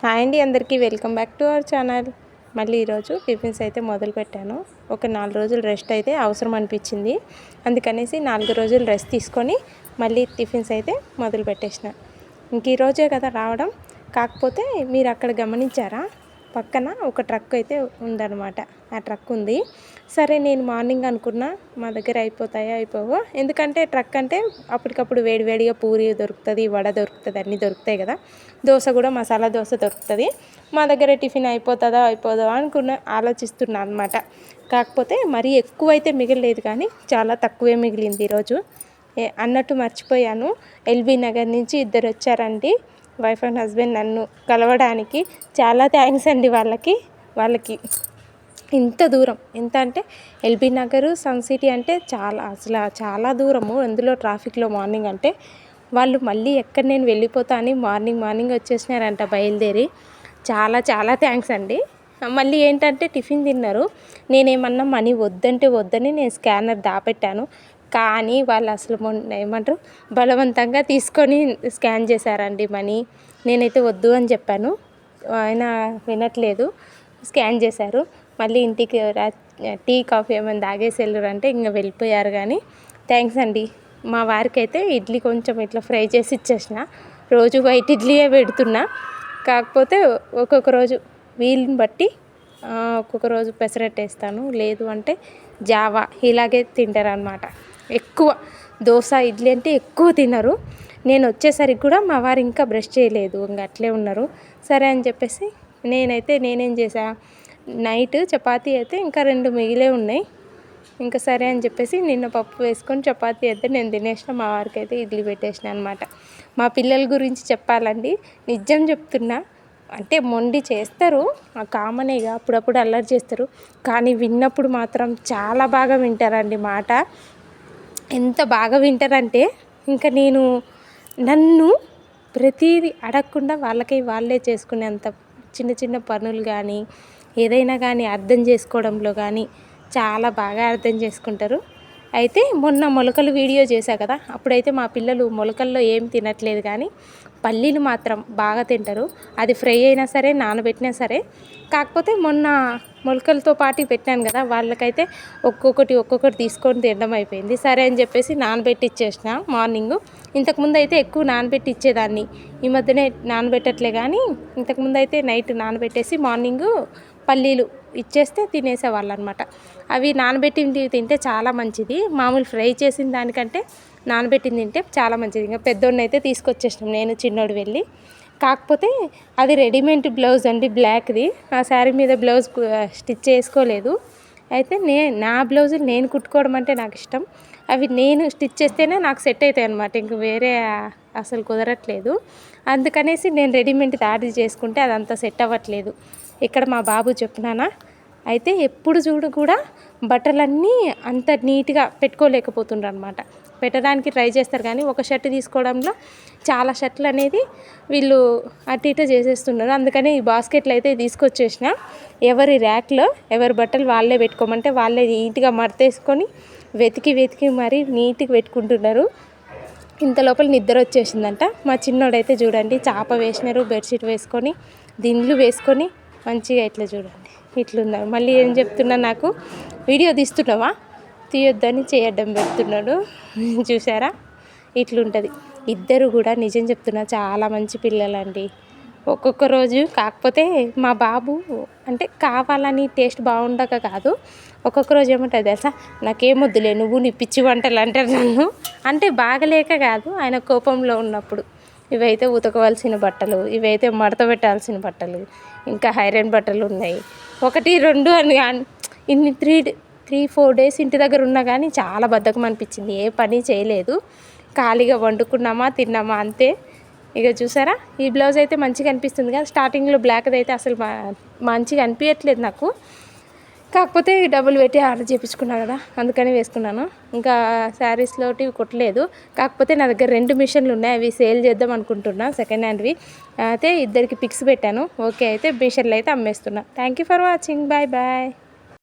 Hi అండి, అందరికీ welcome back to our channel. మళ్ళీ ఈరోజు టిఫిన్స్ అయితే మొదలు పెట్టాను. ఒక 4 రోజులు రెస్ట్ అయితే అవసరం అనిపించింది. అందుకనేసి 4 రోజులు రెస్ట్ తీసుకొని మళ్ళీ టిఫిన్స్ అయితే మొదలు పెట్టేసిన. ఇంక ఈరోజే కదా రావడం. కాకపోతే మీరు అక్కడ గమనించారా, పక్కన ఒక ట్రక్ అయితే ఉందన్నమాట. ఆ ట్రక్ ఉంది. సరే, నేను మార్నింగ్ అనుకున్నా మా దగ్గర అయిపోవో, ఎందుకంటే ట్రక్ అంటే అప్పటికప్పుడు వేడివేడిగా పూరి దొరుకుతుంది, వడ దొరుకుతుంది, అన్నీ దొరుకుతాయి కదా. దోశ కూడా మసాలా దోశ దొరుకుతుంది. మా దగ్గర టిఫిన్ అయిపోదో ఆలోచిస్తున్నా అనమాట. కాకపోతే మరీ ఎక్కువైతే మిగలలేదు, కానీ చాలా తక్కువే మిగిలింది ఈరోజు. అన్నట్టు మర్చిపోయాను, ఎల్బీ నగర్ నుంచి ఇద్దరు వచ్చారండి, వైఫ్ అండ్ హస్బెండ్, నన్ను కలవడానికి. చాలా థ్యాంక్స్ అండి వాళ్ళకి. ఇంత దూరం, ఎంత అంటే ఎల్బీ నగరు సన్ సిటీ అంటే చాలా దూరము. అందులో ట్రాఫిక్లో మార్నింగ్ అంటే వాళ్ళు మళ్ళీ ఎక్కడ నేను వెళ్ళిపోతా అని మార్నింగ్ వచ్చేసినారంట బయలుదేరి. చాలా థ్యాంక్స్ అండి. మళ్ళీ ఏంటంటే టిఫిన్ తిన్నారు. నేనేమన్నా మనీ వద్దని నేను స్కానర్ దాపెట్టాను. కానీ వాళ్ళు అసలు ఏమంటారు, బలవంతంగా తీసుకొని స్కాన్ చేశారండి మనీ. నేనైతే వద్దు అని చెప్పాను, ఆయన వినట్లేదు, స్కాన్ చేశారు. మళ్ళీ ఇంటికి టీ కాఫీ ఏమైనా తాగేసి వెళ్ళారంటే ఇంకా వెళ్ళిపోయారు. కానీ థ్యాంక్స్ అండి. మా వారికి అయితే ఇడ్లీ కొంచెం ఇట్లా ఫ్రై చేసి ఇచ్చేసిన. రోజు వైట్ ఇడ్లీయే పెడుతున్నా. కాకపోతే ఒక్కొక్క రోజు వీలుని బట్టి ఒక్కొక్క రోజు పెసరట్టు వేస్తాను, లేదు అంటే జావా, ఇలాగే తింటారనమాట. ఎక్కువ దోశ ఇడ్లీ అంటే ఎక్కువ తినరు. నేను వచ్చేసరికి కూడా మా వారు ఇంకా బ్రష్ చేయలేదు, ఇంకా అట్లే ఉన్నారు. సరే అని చెప్పేసి నేనేం చేసా, నైట్ చపాతీ అయితే ఇంకా 2 మిగిలే ఉన్నాయి. ఇంకా సరే అని చెప్పేసి నిన్న పప్పు వేసుకొని చపాతీ అయితే నేను తినేసిన. మా వారికి అయితే ఇడ్లీ పెట్టేసిన అనమాట. మా పిల్లల గురించి చెప్పాలండి, నిజం చెప్తున్నా, అంటే మొండి చేస్తారు, కామనేగా, అప్పుడప్పుడు అల్లరి చేస్తారు. కానీ విన్నప్పుడు మాత్రం చాలా బాగా వింటారండి మాట. ఎంత బాగా వింటారంటే ఇంకా నన్ను ప్రతిదీ అడగకుండా వాళ్ళే చేసుకునేంత చిన్న పనులు కానీ ఏదైనా కానీ అర్థం చేసుకోవడంలో కానీ చాలా బాగా అర్థం చేసుకుంటారు. అయితే మొన్న మొలకలు వీడియో చేశా కదా, అప్పుడైతే మా పిల్లలు మొలకల్లో ఏం తినట్లేదు, కానీ పల్లీలు మాత్రం బాగా తింటారు. అది ఫ్రై అయినా సరే, నానబెట్టినా సరే. కాకపోతే మొన్న మొలకలతో పాటు పెట్టాను కదా, వాళ్ళకైతే ఒక్కొక్కటి తీసుకొని తినడం అయిపోయింది. సరే అని చెప్పేసి నానబెట్టి ఇచ్చేసిన మార్నింగు. ఇంతకుముందు అయితే ఎక్కువ నానబెట్టి ఇచ్చేదాన్ని, ఈ మధ్యనే నానబెట్టట్లే. కానీ ఇంతకుముందు అయితే నైట్ నానబెట్టేసి మార్నింగు పల్లీలు ఇచ్చేస్తే తినేసేవాళ్ళు అనమాట. అవి నానబెట్టింది తింటే చాలా మంచిది, మామూలు ఫ్రై చేసిన దానికంటే నానబెట్టింది తింటే చాలా మంచిది. ఇంకా పెద్దోడిని అయితే తీసుకొచ్చేసినాం, నేను చిన్నోడు వెళ్ళి. కాకపోతే అది రెడీమేడ్ బ్లౌజ్ అండి, బ్లాక్ది. ఆ శారీ మీద బ్లౌజ్ స్టిచ్ చేసుకోలేదు. అయితే నా బ్లౌజులు నేను కుట్టుకోవడం అంటే నాకు ఇష్టం. అవి నేను స్టిచ్ చేస్తేనే నాకు సెట్ అవుతాయి అనమాట, ఇంక వేరే అసలు కుదరట్లేదు. అందుకనేసి నేను రెడీమేడ్ ఆర్డర్ చేసుకుంటే అదంతా సెట్ అవ్వట్లేదు. ఇక్కడ మా బాబు చెప్పినానా, అయితే ఎప్పుడు చూడు కూడా బట్టలన్నీ అంత నీట్గా పెట్టుకోలేకపోతుండ్రు అనమాట. పెట్టడానికి ట్రై చేస్తారు, కానీ ఒక షర్ట్ తీసుకోవడంలో చాలా షర్ట్లు అనేది వీళ్ళు అటు ఇటు చేసేస్తున్నారు. అందుకని ఈ బాస్కెట్లు అయితే తీసుకొచ్చేసిన. ఎవరి ర్యాక్లో ఎవరి బట్టలు వాళ్ళే పెట్టుకోమంటే వాళ్ళే నీట్గా మడతేసుకొని వెతికి మరీ నీట్గా పెట్టుకుంటున్నారు. ఇంత లోపల నిద్ర వచ్చేసిందంట. మా చిన్నోడైతే చూడండి, చాప వేసినారు, బెడ్షీట్ వేసుకొని, దిండ్లు వేసుకొని మంచిగా ఇట్లా చూడండి ఇట్లున్నారు. మళ్ళీ ఏం చెప్తున్నా, నాకు వీడియో తీస్తున్నావా, తీయొద్దని చేయడం పెడుతున్నాడు. చూసారా, ఇట్లుంటుంది. ఇద్దరు కూడా నిజం చెప్తున్నా చాలా మంచి పిల్లలండి. ఒక్కొక్క రోజు, కాకపోతే మా బాబు అంటే కావాలని టేస్ట్ బాగుండక కాదు, ఒక్కొక్క రోజు ఏమంటుంది తెలుసా, నాకేమొద్దులే, నువ్వు నీ పిచ్చి వంటలు అంటారు నన్ను. అంటే బాగలేక కాదు, ఆయన కోపంలో ఉన్నప్పుడు. ఇవైతే ఉతకవలసిన బట్టలు, ఇవైతే మడత పెట్టాల్సిన బట్టలు, ఇంకా ఐరన్ బట్టలు ఉన్నాయి. 1, 2 అని ఇన్ని 3-4 డేస్ ఇంటి దగ్గర ఉన్నా కానీ చాలా బద్ధకం అనిపించింది. ఏ పని చేయలేదు, ఖాళీగా వండుకున్నామా తిన్నామా అంతే. ఇక చూసారా, ఈ బ్లౌజ్ అయితే మంచిగా అనిపిస్తుంది కదా. స్టార్టింగ్లో బ్లాక్ది అయితే అసలు మంచిగా అనిపించట్లేదు నాకు. కాకపోతే డబ్బులు పెట్టి ఆర్డర్ చేయించుకున్నా కదా, అందుకని వేసుకున్నాను. ఇంకా శారీస్లోటి కొట్టలేదు. కాకపోతే నా దగ్గర 2 మిషన్లు ఉన్నాయి, అవి సేల్ చేద్దాం అనుకుంటున్నా, సెకండ్ హ్యాండ్వి. అయితే ఇద్దరికి పిక్స్ పెట్టాను. ఓకే, అయితే మిషన్లు అయితే అమ్మేస్తున్నా. Thank you for watching. Bye.